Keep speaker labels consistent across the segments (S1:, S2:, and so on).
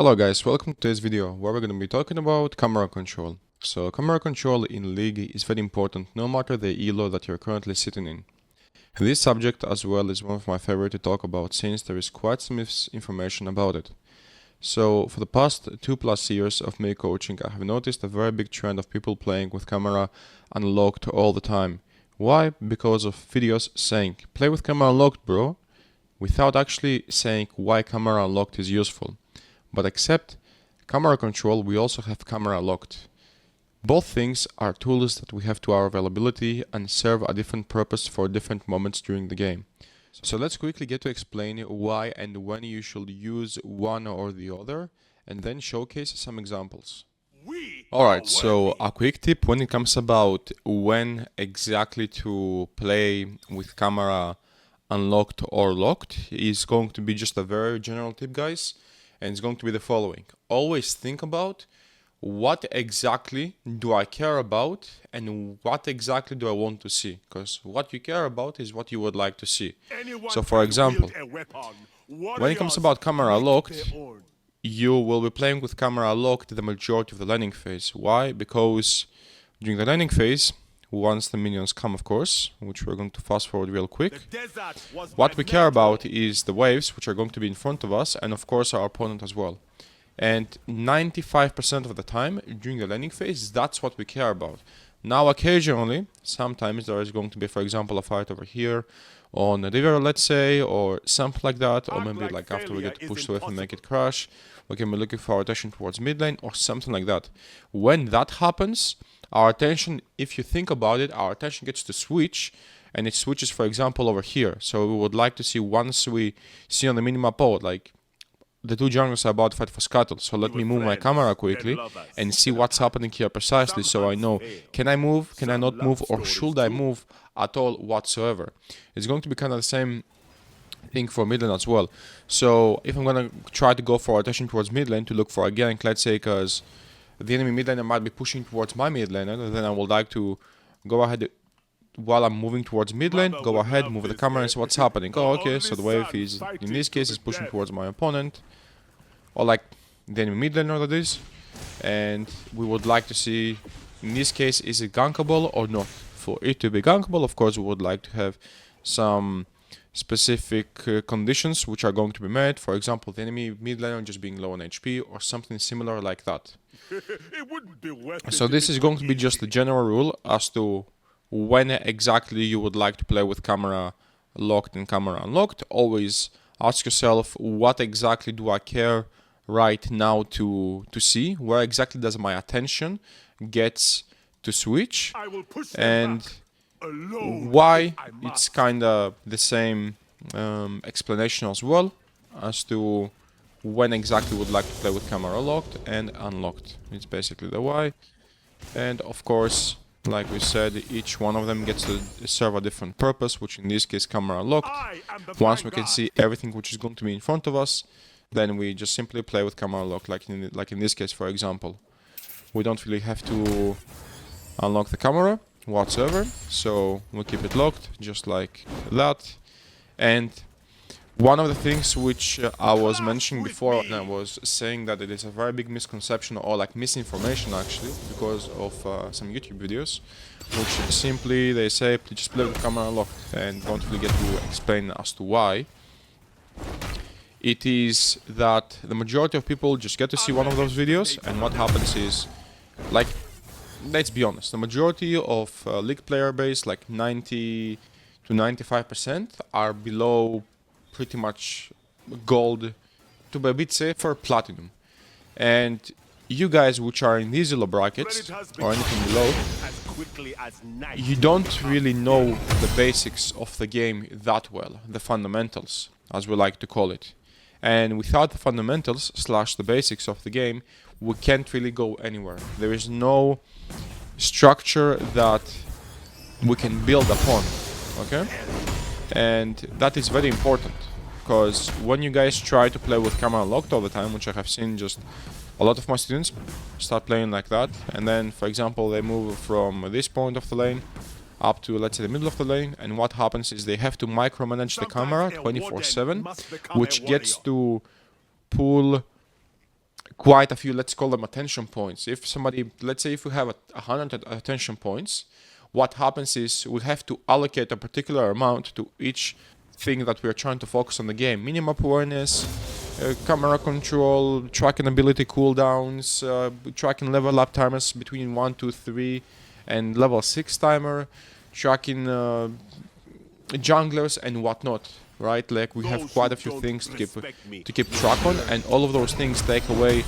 S1: Hello guys, welcome to today's video where we're going to be talking about camera control. So camera control in League is very important no matter the elo that you're currently sitting in. And this subject as well is one of my favorite to talk about since there is quite some information about it. So for the past 2+ years of me coaching, I have noticed a very big trend of people playing with camera unlocked all the time. Why? Because of videos saying, play with camera unlocked bro, without actually saying why camera unlocked is useful. But except camera control, we also have camera locked. Both things are tools that we have to our availability and serve a different purpose for different moments during the game. So let's quickly get to explain why and when you should use one or the other, and then showcase some examples. Alright, so a quick tip when it comes about when exactly to play with camera unlocked or locked is going to be just a very general tip, guys. And it's going to be the following. Always think about what exactly do I care about and what exactly do I want to see. Because what you care about is what you would like to see. So for example, when it comes about camera locked, you will be playing with camera locked the majority of the landing phase. Why? Because during the landing phase, once the minions come, of course, which we're going to fast forward real quick, what we care about is the waves, which are going to be in front of us, and of course our opponent as well. And 95% of the time, during the landing phase, that's what we care about. Now, occasionally, sometimes there is going to be, for example, a fight over here on a river, let's say, or something like that, or maybe like after we get pushed away and make it crash, we can be looking for our attention towards mid lane, or something like that. When that happens, our attention, if you think about it, our attention gets to switch, and it switches, for example, over here. So we would like to see, once we see on the minimap, oh, like the two junglers are about to fight for scuttle. So let me move my camera quickly and see what's happening here precisely, so I know, can I move, can I not move, or should I move at all whatsoever. It's going to be kind of the same thing for mid lane as well. So if I'm going to try to go for attention towards mid lane to look for a gank, let's say, because the enemy mid laner might be pushing towards my mid laner, then I would like to go ahead while I'm moving towards mid lane, go ahead, move the camera and see what's happening. Oh, okay, so the wave is, in this case, is pushing towards my opponent, or like the enemy mid laner that is, and we would like to see, in this case, is it gankable or not. For it to be gankable, of course, we would like to have some specific conditions which are going to be met. For example, the enemy mid laner just being low on HP or something similar like that. So this is going to be just the general rule as to when exactly you would like to play with camera locked and camera unlocked. Always ask yourself, what exactly do I care right now to see? Where exactly does my attention get to switch? And why? It's kind of the same explanation as well as to when exactly would like to play with camera locked and unlocked. It's basically the why. And of course, like we said, each one of them gets to serve a different purpose, which in this case camera locked. Once we can see everything which is going to be in front of us, then we just simply play with camera locked, like in this case, for example. We don't really have to unlock the camera whatsoever, so we'll keep it locked just like that. And one of the things which I was mentioning before, and I was saying that it is a very big misconception, or like misinformation actually, because of some YouTube videos, which simply they say just play with the camera locked and don't really get to explain as to why. It is that the majority of people just get to see one of those videos, and what happens is, like, let's be honest, the majority of League player base, like 90 to 95%, are below pretty much gold, to be a bit safer, platinum. And you guys which are in these low brackets or anything below, you don't really know the basics of the game that well, the fundamentals, as we like to call it. And without the fundamentals / the basics of the game, we can't really go anywhere. There is no structure that we can build upon, okay? And that is very important, because when you guys try to play with camera locked all the time, which I have seen just a lot of my students start playing like that, and then, for example, they move from this point of the lane up to, let's say, the middle of the lane, and what happens is they have to micromanage the camera 24/7, which gets to pull quite a few, let's call them attention points. If somebody, let's say if we have 100 attention points, what happens is we'll have to allocate a particular amount to each thing that we're trying to focus on the game. Minimap awareness, camera control, tracking ability cooldowns, tracking level up timers between 1, 2, 3 and level 6 timer, tracking junglers and whatnot, right? Like we have quite a few things to keep track on, and all of those things take away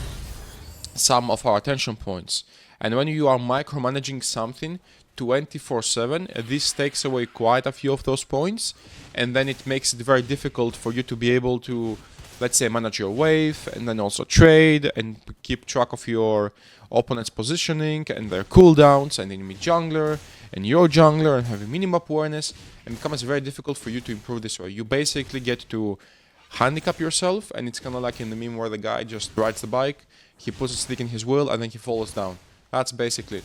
S1: some of our attention points. And when you are micromanaging something 24/7, this takes away quite a few of those points, and then it makes it very difficult for you to be able to, let's say, manage your wave and then also trade and keep track of your opponent's positioning and their cooldowns and enemy jungler and your jungler and having minimap awareness, and it becomes very difficult for you to improve this way. You basically get to handicap yourself, and it's kind of like in the meme where the guy just rides the bike, he puts a stick in his wheel and then he falls down. That's basically it.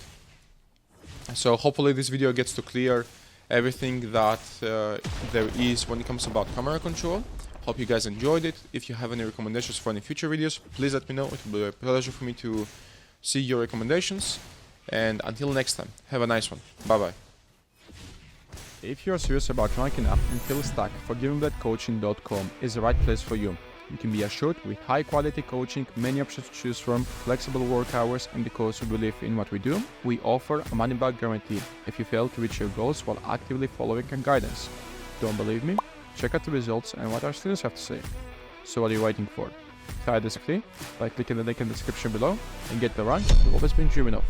S1: So hopefully this video gets to clear everything that there is when it comes about camera control. Hope you guys enjoyed it. If you have any recommendations for any future videos, please let me know. It will be a pleasure for me to see your recommendations. And until next time, have a nice one. Bye bye. If you're serious about ranking up and feel stuck, forgivingblade.coaching.com is the right place for you. You can be assured with high quality coaching, many options to choose from, flexible work hours, and because we believe in what we do, we offer a money back guarantee if you fail to reach your goals while actively following our guidance. Don't believe me? Check out the results and what our students have to say. So what are you waiting for? Try this free by clicking the link in the description below and get the rank you've always been dreaming of.